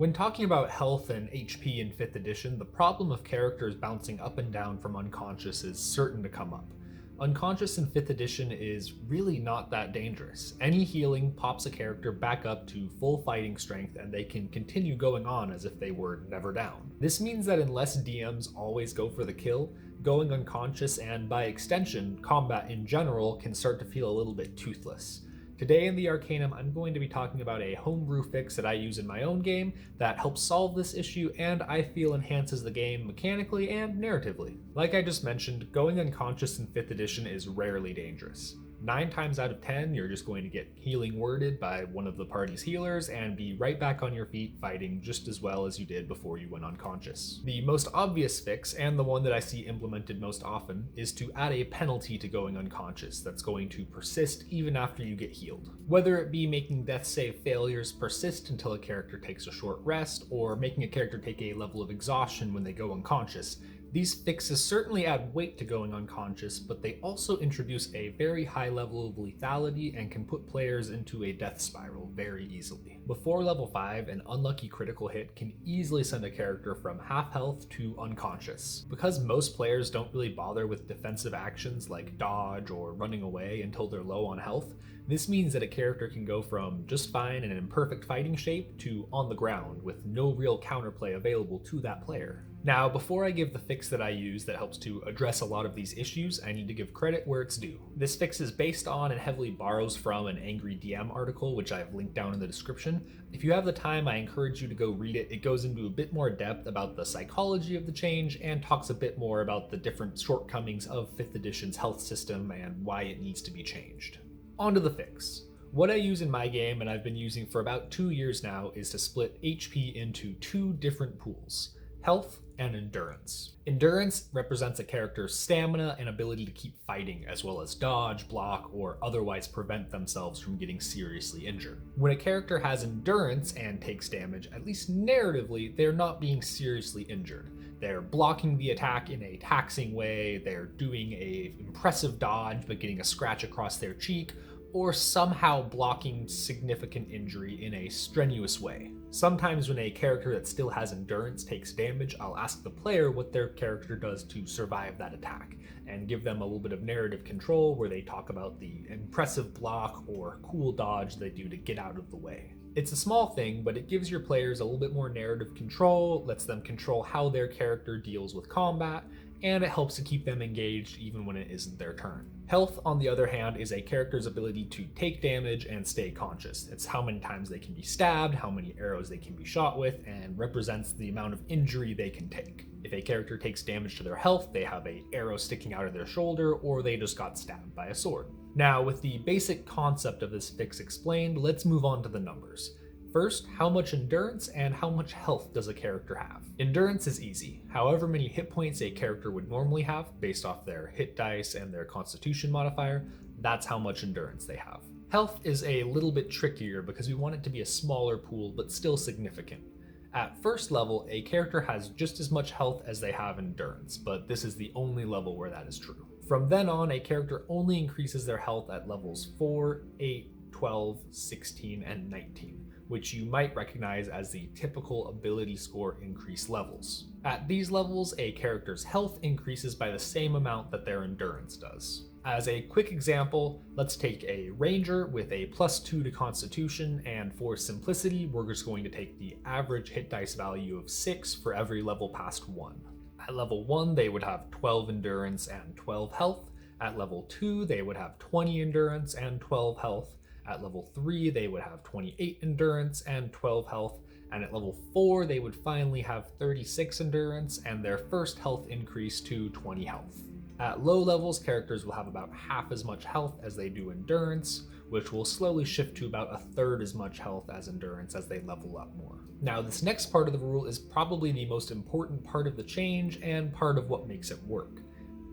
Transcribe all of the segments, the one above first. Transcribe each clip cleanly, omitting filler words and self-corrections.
When talking about health and HP in 5th edition, the problem of characters bouncing up and down from unconscious is certain to come up. Unconscious in 5th edition is really not that dangerous. Any healing pops a character back up to full fighting strength and they can continue going on as if they were never down. This means that unless DMs always go for the kill, going unconscious and by extension, combat in general can start to feel a little bit toothless. Today in the Arcanum, I'm going to be talking about a homebrew fix that I use in my own game that helps solve this issue and I feel enhances the game mechanically and narratively. Like I just mentioned, going unconscious in 5th edition is rarely dangerous. 9 times out of 10, you're just going to get healing worded by one of the party's healers and be right back on your feet fighting just as well as you did before you went unconscious. The most obvious fix, and the one that I see implemented most often, is to add a penalty to going unconscious that's going to persist even after you get healed. Whether it be making death save failures persist until a character takes a short rest, or making a character take a level of exhaustion when they go unconscious, these fixes certainly add weight to going unconscious, but they also introduce a very high level of lethality and can put players into a death spiral very easily. Before level 5, an unlucky critical hit can easily send a character from half health to unconscious. Because most players don't really bother with defensive actions like dodge or running away until they're low on health, this means that a character can go from just fine and in perfect fighting shape to on the ground with no real counterplay available to that player. Now, before I give the fix that I use that helps to address a lot of these issues, I need to give credit where it's due. This fix is based on and heavily borrows from an Angry DM article, which I've linked down in the description. If you have the time, I encourage you to go read it. It goes into a bit more depth about the psychology of the change and talks a bit more about the different shortcomings of 5th edition's health system and why it needs to be changed. On to the fix. What I use in my game, and I've been using for about 2 years now, is to split HP into 2 different pools: health and endurance. Endurance represents a character's stamina and ability to keep fighting, as well as dodge, block, or otherwise prevent themselves from getting seriously injured. When a character has endurance and takes damage, at least narratively, they're not being seriously injured. They're blocking the attack in a taxing way, they're doing an impressive dodge but getting a scratch across their cheek, or somehow blocking significant injury in a strenuous way. Sometimes when a character that still has endurance takes damage, I'll ask the player what their character does to survive that attack, and give them a little bit of narrative control where they talk about the impressive block or cool dodge they do to get out of the way. It's a small thing, but it gives your players a little bit more narrative control, lets them control how their character deals with combat, and it helps to keep them engaged even when it isn't their turn. Health, on the other hand, is a character's ability to take damage and stay conscious. It's how many times they can be stabbed, how many arrows they can be shot with, and represents the amount of injury they can take. If a character takes damage to their health, they have an arrow sticking out of their shoulder, or they just got stabbed by a sword. Now, with the basic concept of this fix explained, let's move on to the numbers. First, how much endurance and how much health does a character have? Endurance is easy. However many hit points a character would normally have, based off their hit dice and their constitution modifier, that's how much endurance they have. Health is a little bit trickier because we want it to be a smaller pool, but still significant. At first level, a character has just as much health as they have endurance, but this is the only level where that is true. From then on, a character only increases their health at levels 4, 8, 12, 16, and 19. Which you might recognize as the typical ability score increase levels. At these levels, a character's health increases by the same amount that their endurance does. As a quick example, let's take a ranger with a +2 to constitution, and for simplicity, we're just going to take the average hit dice value of 6 for every level past 1. At level 1, they would have 12 endurance and 12 health. At level 2, they would have 20 endurance and 12 health. At level 3, they would have 28 endurance and 12 health, and at level 4, they would finally have 36 endurance and their first health increase to 20 health. At low levels, characters will have about half as much health as they do endurance, which will slowly shift to about a third as much health as endurance as they level up more. Now, this next part of the rule is probably the most important part of the change and part of what makes it work.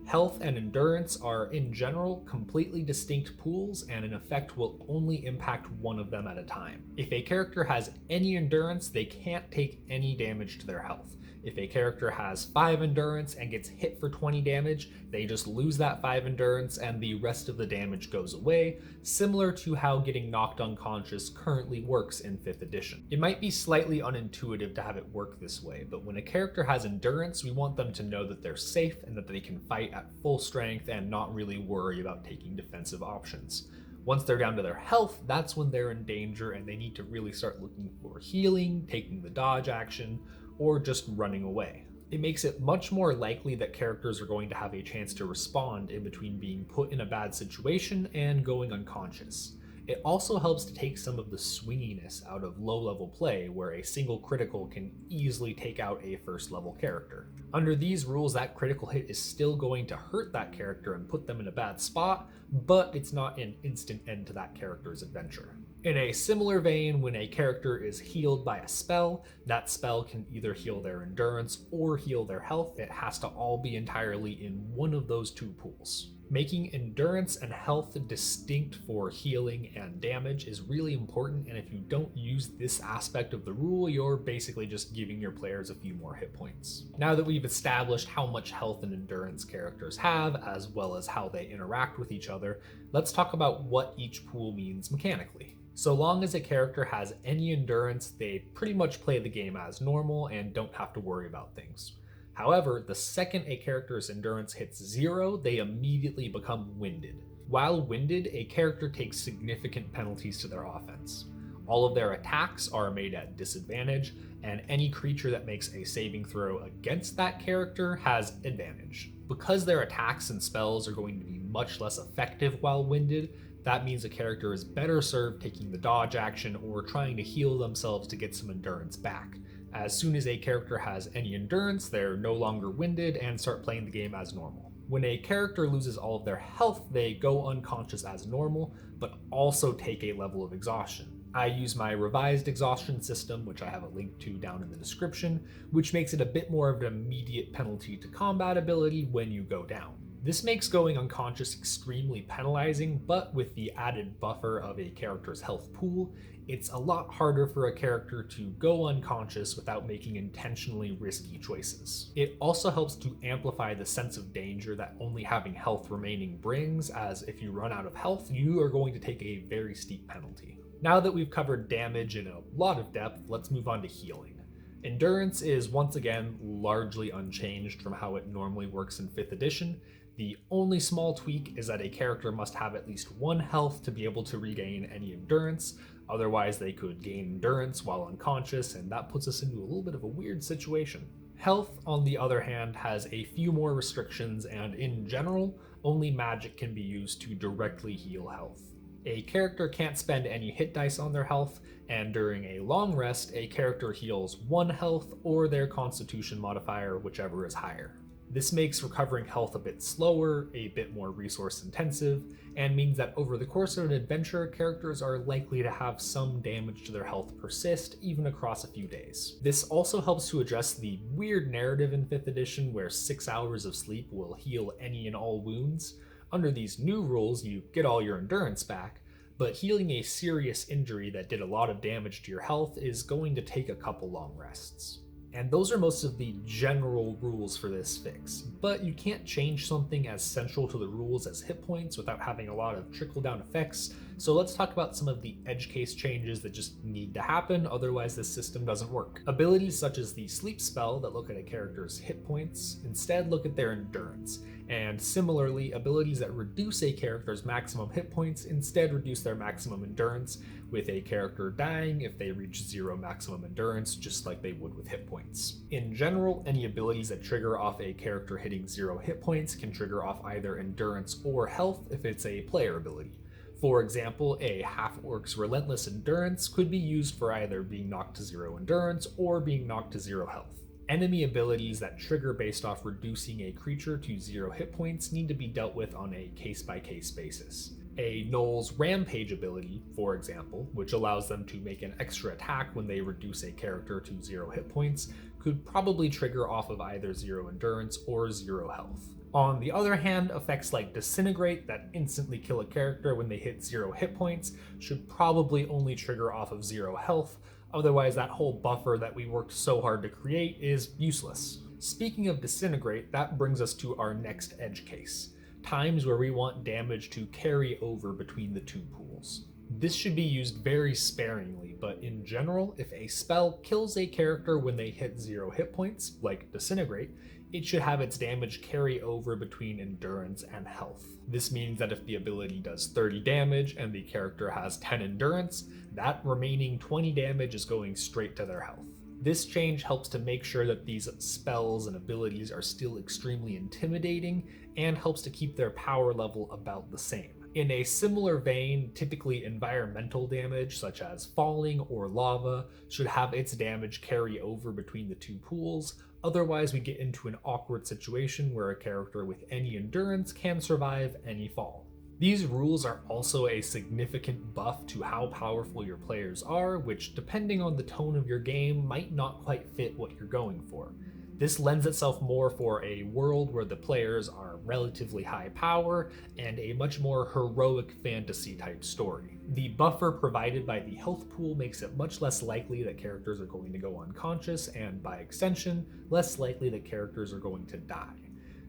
Health and endurance are, in general, completely distinct pools, and an effect will only impact one of them at a time. If a character has any endurance, they can't take any damage to their health. If a character has 5 endurance and gets hit for 20 damage, they just lose that 5 endurance and the rest of the damage goes away, similar to how getting knocked unconscious currently works in 5th edition. It might be slightly unintuitive to have it work this way, but when a character has endurance, we want them to know that they're safe and that they can fight at full strength and not really worry about taking defensive options. Once they're down to their health, that's when they're in danger and they need to really start looking for healing, taking the dodge action, or just running away. It makes it much more likely that characters are going to have a chance to respond in between being put in a bad situation and going unconscious. It also helps to take some of the swinginess out of low-level play, where a single critical can easily take out a first-level character. Under these rules, that critical hit is still going to hurt that character and put them in a bad spot, but it's not an instant end to that character's adventure. In a similar vein, when a character is healed by a spell, that spell can either heal their endurance or heal their health. It has to all be entirely in one of those two pools. Making endurance and health distinct for healing and damage is really important, and if you don't use this aspect of the rule, you're basically just giving your players a few more hit points. Now that we've established how much health and endurance characters have, as well as how they interact with each other, let's talk about what each pool means mechanically. So long as a character has any endurance, they pretty much play the game as normal and don't have to worry about things. However, the second a character's endurance hits 0, they immediately become winded. While winded, a character takes significant penalties to their offense. All of their attacks are made at disadvantage, and any creature that makes a saving throw against that character has advantage. Because their attacks and spells are going to be much less effective while winded, that means a character is better served taking the dodge action or trying to heal themselves to get some endurance back. As soon as a character has any endurance, they're no longer winded and start playing the game as normal. When a character loses all of their health, they go unconscious as normal, but also take a level of exhaustion. I use my revised exhaustion system, which I have a link to down in the description, which makes it a bit more of an immediate penalty to combat ability when you go down. This makes going unconscious extremely penalizing, but with the added buffer of a character's health pool, it's a lot harder for a character to go unconscious without making intentionally risky choices. It also helps to amplify the sense of danger that only having health remaining brings, as if you run out of health, you are going to take a very steep penalty. Now that we've covered damage in a lot of depth, let's move on to healing. Endurance is once again largely unchanged from how it normally works in 5th edition. The only small tweak is that a character must have at least 1 health to be able to regain any endurance, otherwise they could gain endurance while unconscious, and that puts us into a little bit of a weird situation. Health, on the other hand, has a few more restrictions, and in general, only magic can be used to directly heal health. A character can't spend any hit dice on their health, and during a long rest, a character heals 1 health or their constitution modifier, whichever is higher. This makes recovering health a bit slower, a bit more resource intensive, and means that over the course of an adventure, characters are likely to have some damage to their health persist, even across a few days. This also helps to address the weird narrative in 5th edition where 6 hours of sleep will heal any and all wounds. Under these new rules, you get all your endurance back, but healing a serious injury that did a lot of damage to your health is going to take a couple long rests. And those are most of the general rules for this fix, but you can't change something as central to the rules as hit points without having a lot of trickle-down effects, so let's talk about some of the edge case changes that just need to happen, otherwise this system doesn't work. Abilities such as the sleep spell that look at a character's hit points instead look at their endurance, and similarly, abilities that reduce a character's maximum hit points instead reduce their maximum endurance, with a character dying if they reach 0 maximum endurance, just like they would with hit points. In general, any abilities that trigger off a character hitting 0 hit points can trigger off either endurance or health if it's a player ability. For example, a half-orc's relentless endurance could be used for either being knocked to 0 endurance or being knocked to 0 health. Enemy abilities that trigger based off reducing a creature to 0 hit points need to be dealt with on a case-by-case basis. A Gnoll's Rampage ability, for example, which allows them to make an extra attack when they reduce a character to 0 hit points, could probably trigger off of either 0 endurance or 0 health. On the other hand, effects like Disintegrate that instantly kill a character when they hit 0 hit points should probably only trigger off of 0 health, otherwise that whole buffer that we worked so hard to create is useless. Speaking of Disintegrate, that brings us to our next edge case, times where we want damage to carry over between the two pools. This should be used very sparingly, but in general, if a spell kills a character when they hit 0 hit points, like Disintegrate, it should have its damage carry over between endurance and health. This means that if the ability does 30 damage and the character has 10 endurance, that remaining 20 damage is going straight to their health. This change helps to make sure that these spells and abilities are still extremely intimidating and helps to keep their power level about the same. In a similar vein, typically environmental damage, such as falling or lava, should have its damage carry over between the two pools, otherwise we get into an awkward situation where a character with any endurance can survive any fall. These rules are also a significant buff to how powerful your players are, which depending on the tone of your game might not quite fit what you're going for. This lends itself more for a world where the players are relatively high power and a much more heroic fantasy type story. The buffer provided by the health pool makes it much less likely that characters are going to go unconscious and, by extension, less likely that characters are going to die.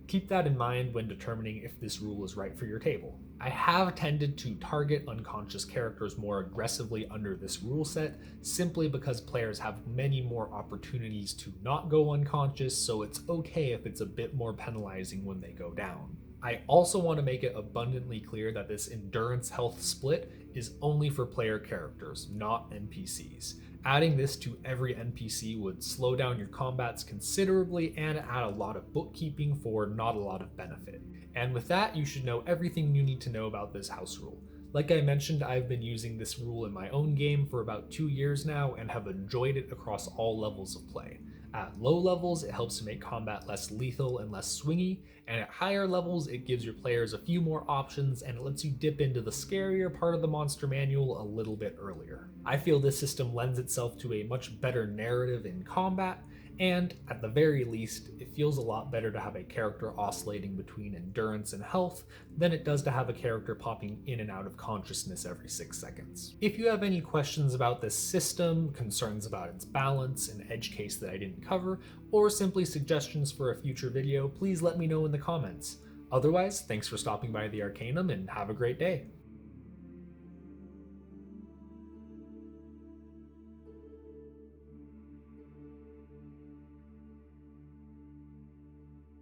Keep that in mind when determining if this rule is right for your table. I have tended to target unconscious characters more aggressively under this rule set, simply because players have many more opportunities to not go unconscious, so it's okay if it's a bit more penalizing when they go down. I also want to make it abundantly clear that this endurance health split is only for player characters, not NPCs. Adding this to every NPC would slow down your combats considerably and add a lot of bookkeeping for not a lot of benefit. And with that, you should know everything you need to know about this house rule. Like I mentioned, I've been using this rule in my own game for about 2 years now and have enjoyed it across all levels of play. At low levels, it helps to make combat less lethal and less swingy, and at higher levels, it gives your players a few more options and it lets you dip into the scarier part of the monster manual a little bit earlier. I feel this system lends itself to a much better narrative in combat, and at the very least, it feels a lot better to have a character oscillating between endurance and health than it does to have a character popping in and out of consciousness every 6 seconds. If you have any questions about this system, concerns about its balance, an edge case that I didn't cover, or simply suggestions for a future video, please let me know in the comments. Otherwise, thanks for stopping by the Arcanum and have a great day.